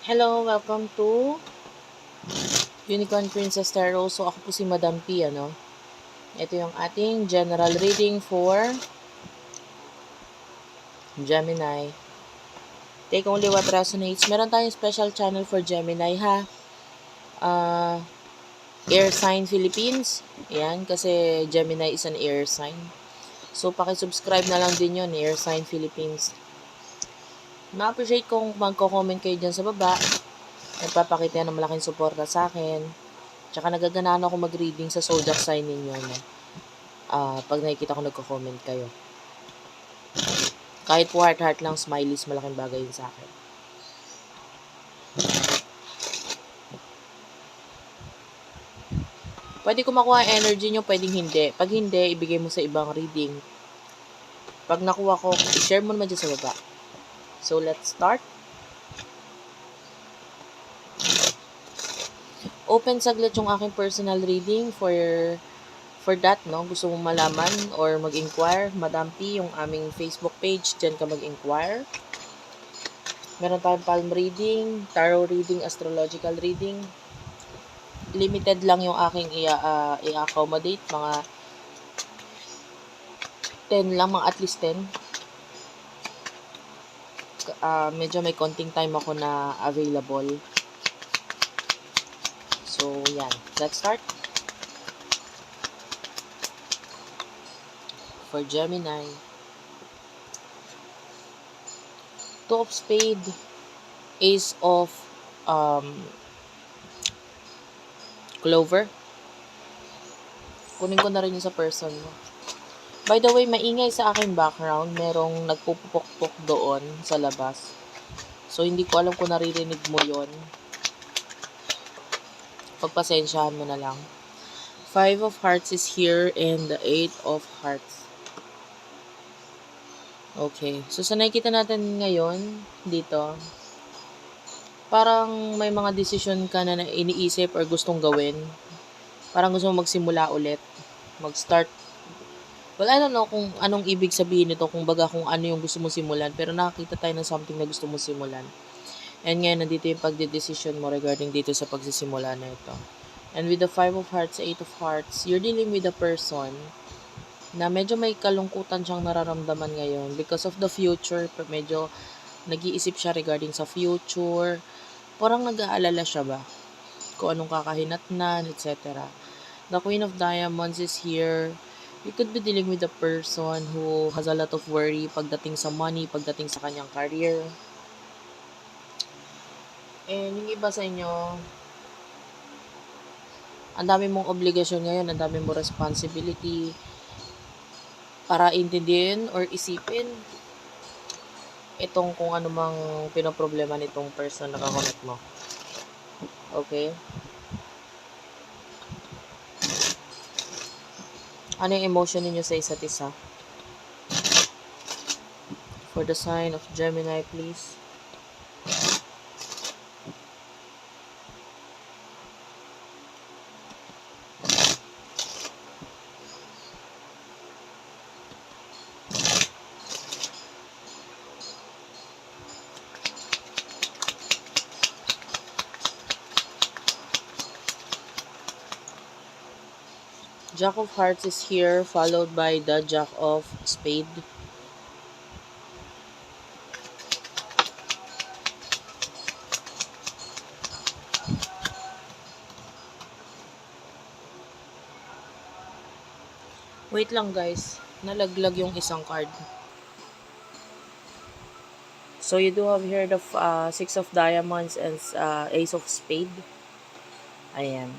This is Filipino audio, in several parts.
Hello, welcome to Unicorn Princess Tarot. So, ako po si Madam P, ano? Ito yung ating general reading for Gemini. Take only what resonates. Meron tayong special channel for Gemini, ha? Uh, Air Sign Philippines. Ayan, kasi Gemini is an air sign. So, pakisubscribe na lang din yun, Air Sign Philippines. Ma-appreciate kung magko-comment kayo dyan sa baba. Nagpapakita yan ng malaking suporta sa akin. Tsaka nagaganaan ako mag-reading sa zodiac sign ninyo, no? Pag nakikita ko nagko-comment kayo. Kahit po heart-heart lang, smileys, malaking bagay yun sa akin. Pwede ko makuha ang energy nyo, pwedeng hindi. Pag hindi, ibigay mo sa ibang reading. Pag nakuha ko, i-share mo naman dyan sa baba. So, let's start. Open saglit yung aking personal reading for that, no? Gusto mong malaman or mag-inquire, Madam P, yung aming Facebook page, dyan ka mag-inquire. Meron tayong palm reading, tarot reading, astrological reading. Limited lang yung aking i-accommodate. Mga 10 lang, mga at least 10. Medyo may konting time ako na available. So, yan. Let's start. For Gemini. Two of Spades, Ace of Clover. Kunin ko na rin yung sa person mo. By the way, maingay sa aking background. Merong nagpupukpok doon sa labas. So, hindi ko alam kung naririnig mo yon. Pagpasensyahan mo na lang. Five of Hearts is here and the Eight of Hearts. Okay. So, sa nakikita natin ngayon, dito, parang may mga decision ka na iniisip or gustong gawin. Parang gusto mo magsimula ulit. Mag-start. Well, I don't know kung anong ibig sabihin nito, kung ano yung gusto mo simulan. Pero nakakita tayo ng something na gusto mo simulan. And ngayon, nandito yung pagde-decision mo regarding dito sa pagsisimula na ito. And with the Five of Hearts, Eight of Hearts, you're dealing with a person na medyo may kalungkutan siyang nararamdaman ngayon because of the future. Medyo nag-iisip siya regarding sa future. Parang nag-aalala siya ba? Kung anong kakahinatnan, etc. The Queen of Diamonds is here. You could be dealing with a person who has a lot of worry pagdating sa money, pagdating sa kanyang career. And yung iba sa inyo, ang dami mong obligasyon ngayon, ang dami mong responsibility para intindihin or isipin itong kung ano mang pinoproblema nitong person na kakonect mo. Okay? Ano yung emotion ninyo sa isa't isa? For the sign of Gemini, please. Jack of Hearts is here, followed by the Jack of Spades. Wait lang guys, nalaglag yung isang card. So you do have here the Six of Diamonds and Ace of Spades. Ayan.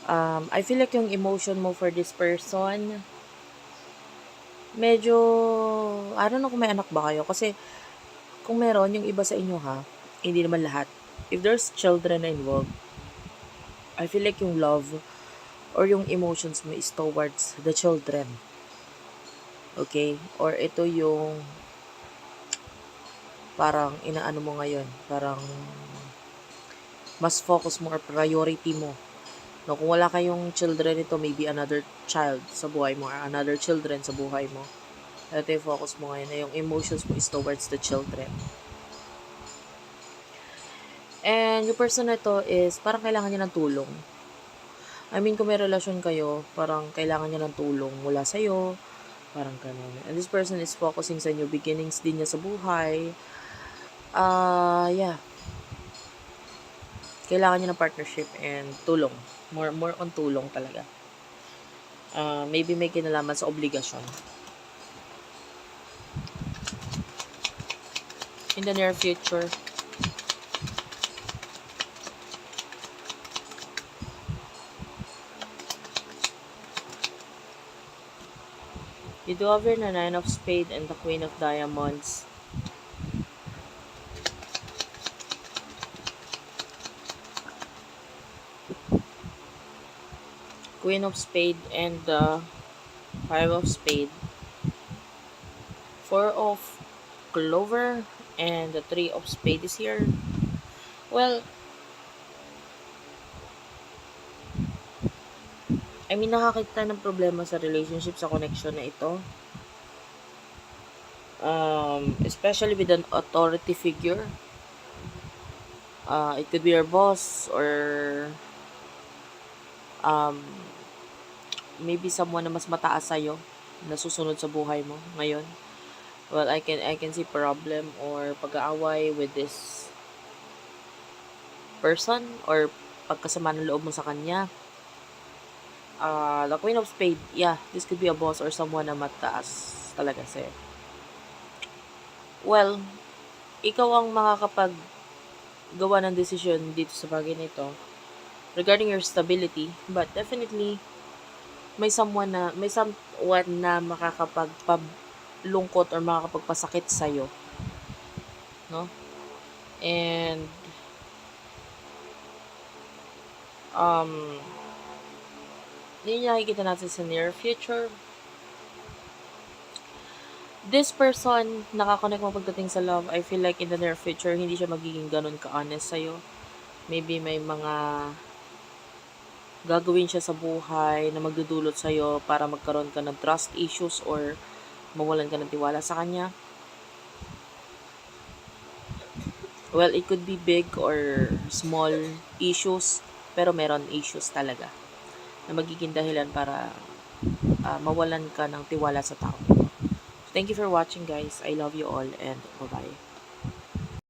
I feel like yung emotion mo for this person, medyo, I don't know kung may anak ba kayo. Kasi, kung meron, yung iba sa inyo ha, hindi naman lahat. If there's children involved, I feel like yung love or yung emotions mo is towards the children. Okay? Or ito yung parang inaano mo ngayon. Parang mas focus mo or priority mo. No, kung wala kayong children ito, maybe another child sa buhay mo or another children sa buhay mo. Ito yung focus mo ngayon na yung emotions mo is towards the children. And yung person na to is parang kailangan niya ng tulong. I mean, kung may relasyon kayo, parang kailangan niya ng tulong mula sa'yo, parang ganun. And this person is focusing sa new beginnings din niya sa buhay. Yeah. Kailangan niya ng partnership and tulong. More on tulong talaga. Maybe may kinalaman sa obligasyon. In the near future, you do have your Nine of Spades and the Queen of Diamonds. Queen of Spades and the Five of Spades. Four of Clover and the Three of Spades is here. Well, I mean, nakakita ng problema sa relationship, sa connection na ito. Especially with an authority figure. It could be your boss or maybe someone na mas mataas sa'yo na susunod sa buhay mo ngayon. Well, I can see problem or pag-aaway with this person or pagkasama ng loob mo sa kanya. The Queen of Spades, yeah, this could be a boss or someone na mataas talaga sa'yo. Well, ikaw ang makakapaggawa ng decision dito sa bagay na ito regarding your stability, but definitely may someone na makakapagpalungkot or makakapagpasakit sa'yo, no? And yun yung nakikita natin sa near future. This person, nakakonect mo pagdating sa love, I feel like in the near future, hindi siya magiging ganun ka-honest sa'yo. Maybe may mga gagawin siya sa buhay na magdudulot sa'yo para magkaroon ka ng trust issues or mawalan ka ng tiwala sa kanya. Well, it could be big or small issues, pero meron issues talaga na magiging dahilan para mawalan ka ng tiwala sa tao. Thank you for watching, guys. I love you all and bye-bye.